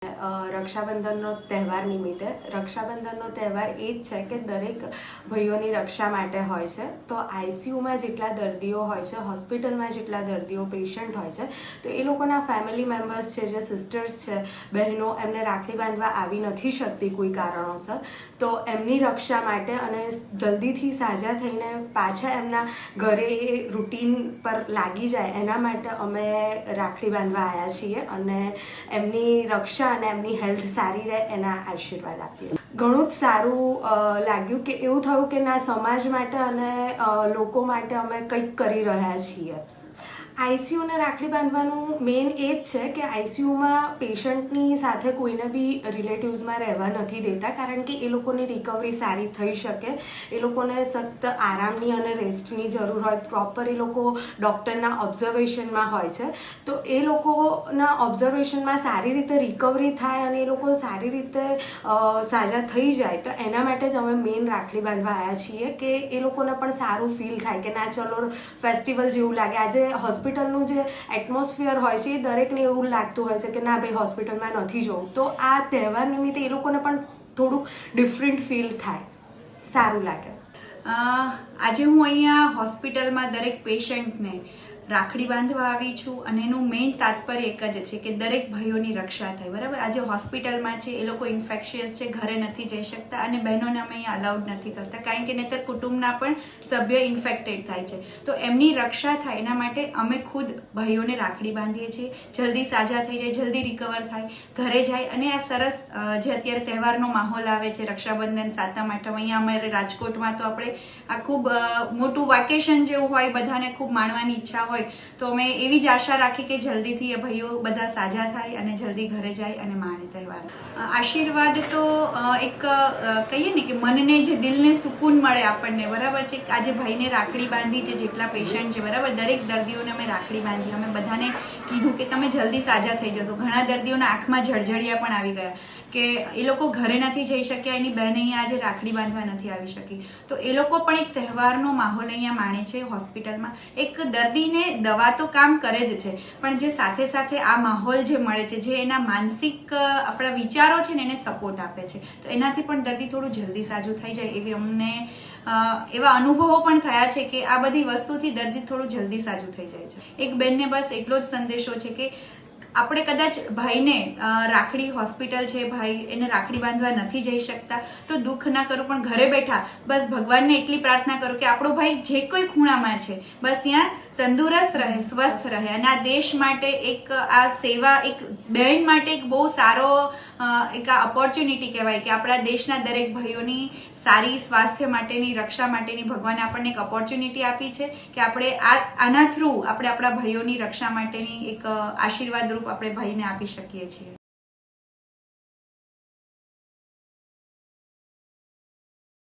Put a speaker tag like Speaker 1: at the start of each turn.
Speaker 1: રક્ષાબંધનનો તહેવાર નિમિત્તે રક્ષાબંધનનો તહેવાર એ જ છે કે દરેક ભાઈઓની રક્ષા માટે હોય છે. તો આઈસીયુમાં જેટલા દર્દીઓ હોય છે, હોસ્પિટલમાં જેટલા દર્દીઓ પેશન્ટ હોય છે, તો એ લોકોના ફેમિલી મેમ્બર્સ છે, જે સિસ્ટર્સ છે, બહેનો, એમને રાખડી બાંધવા આવી નથી શકતી કોઈ કારણોસર, તો એમની રક્ષા માટે અને જલ્દીથી સાજા થઈને પાછા એમના ઘરે એ રૂટીન પર લાગી જાય એના માટે અમે રાખડી બાંધવા આવ્યા છીએ અને એમની રક્ષા અને એમની હેલ્થ સારી રહે એના આશીર્વાદ આપીએ. ઘણું જ સારું લાગ્યું કે એવું થયું કે ના, સમાજ માટે અને લોકો માટે અમે કંઈક કરી રહ્યા છીએ. આઈસીયુને રાખડી બાંધવાનું મેઇન એ જ છે કે આઈસીયુમાં પેશન્ટની સાથે કોઈને બી રિલેટિવ્સમાં રહેવા નથી દેતા, કારણ કે એ લોકોની રિકવરી સારી થઈ શકે. એ લોકોને સખ્ત આરામની અને રેસ્ટની જરૂર હોય. પ્રોપર એ લોકો ડૉક્ટરના ઓબ્ઝર્વેશનમાં હોય છે, તો એ લોકોના ઓબ્ઝર્વેશનમાં સારી રીતે રિકવરી થાય અને એ લોકો સારી રીતે સાજા થઈ જાય, તો એના માટે જ અમે મેઇન રાખડી બાંધવા આવ્યા છીએ કે એ લોકોને પણ સારું ફીલ થાય કે ના, ચલો ફેસ્ટિવલ જેવું લાગે. આજે હોસ્પિટલનું જે એટમોસ્ફિયર હોય છે એ દરેકને એવું લાગતું હોય છે કે ના ભાઈ, હોસ્પિટલમાં નથી જવું, તો આ તહેવાર નિમિત્તે એ લોકોને પણ થોડુંક ડિફરન્ટ ફીલ થાય, સારું લાગે.
Speaker 2: આજે હું અહીંયા હોસ્પિટલમાં દરેક પેશન્ટને રાખડી બાંધવા આવી છું અને એનું મેઇન તાત્પર્ય એક જ છે કે દરેક ભાઈઓની રક્ષા થાય. બરાબર, આજે હોસ્પિટલમાં છે, એ લોકો ઇન્ફેક્શિયસ છે, ઘરે નથી જઈ શકતા અને બહેનોને અમે અહીંયા અલાઉડ નથી કરતા, કારણ કે નહીંતર કુટુંબના પણ સભ્ય ઇન્ફેક્ટેડ થાય છે. તો એમની રક્ષા થાય એના માટે અમે ખુદ ભાઈઓને રાખડી બાંધીએ છીએ, જલ્દી સાજા થઈ જાય, જલ્દી રિકવર થાય, ઘરે જાય અને આ સરસ જે અત્યારે તહેવારનો માહોલ આવે છે, રક્ષાબંધન, 7મ 8મ, અહીંયા અમારે રાજકોટમાં તો આપણે આ ખૂબ મોટું વેકેશન જેવું હોય, બધાને ખૂબ માણવાની ઈચ્છા હોય, તો અમે એવી જ આશા રાખી કે જલ્દીથી એ ભાઈઓ બધા સાજા થાય અને જલ્દી ઘરે જાય અને માણે તહેવાર. આશીર્વાદ તો એક કહીએ ને કે મનને, જે દિલને સુકૂન મળે આપણને. બરાબર છે, આજે ભાઈને રાખડી બાંધી છે, જેટલા પેશન્ટ છે, બરાબર, દરેક દર્દીઓને અમે રાખડી બાંધી. અમે બધાને કીધું કે તમે જલ્દી સાજા થઈ જશો. ઘણા દર્દીઓના આંખમાં જળજળિયા પણ આવી ગયા કે એ લોકો ઘરે નથી જઈ શક્યા, એની બહેન અહીંયા આજે રાખડી બાંધવા નથી આવી શકી, તો એ લોકો પણ એક તહેવારનો માહોલ અહીંયા માણે છે હોસ્પિટલમાં. એક દર્દીને દવા તો કામ કરે જ છે, પણ જે સાથે સાથે આ માહોલ જે મળે છે, જે એના માનસિક આપણા વિચારો છે ને એને સપોર્ટ આપે છે, તો એનાથી પણ દર્દી થોડું જલ્દી સાજું થઈ જાય એવી અમને એવા અનુભવો પણ થયા છે કે આ બધી વસ્તુથી દર્દી થોડું જલ્દી સાજું થઈ જાય છે. એક બેનને બસ એટલો જ સંદેશો છે કે આપણે કદાચ ભાઈને રાખડી, હોસ્પિટલ છે, ભાઈ એને રાખડી બાંધવા નથી જઈ શકતા, તો દુઃખ ના કરો, પણ ઘરે બેઠા બસ ભગવાનને એટલી પ્રાર્થના કરો કે આપણો ભાઈ જે કોઈ ખૂણામાં છે, બસ ત્યાં તંદુરસ્ત રહે, સ્વસ્થ રહે અને આ દેશ માટે એક આ સેવા, એક બહેન માટે એક બહુ સારો એક આ ઓપોર્ચ્યુનિટી કહેવાય કે આપણા દેશના દરેક ભાઈઓની સારી સ્વાસ્થ્ય માટેની, રક્ષા માટેની ભગવાને આપણને એક ઓપોર્ચ્યુનિટી આપી છે કે આપણે આના થ્રુ આપણે આપણા ભાઈઓની રક્ષા માટેની એક આશીર્વાદ રૂપ આપણે ભાઈને આપી શકીએ છીએ.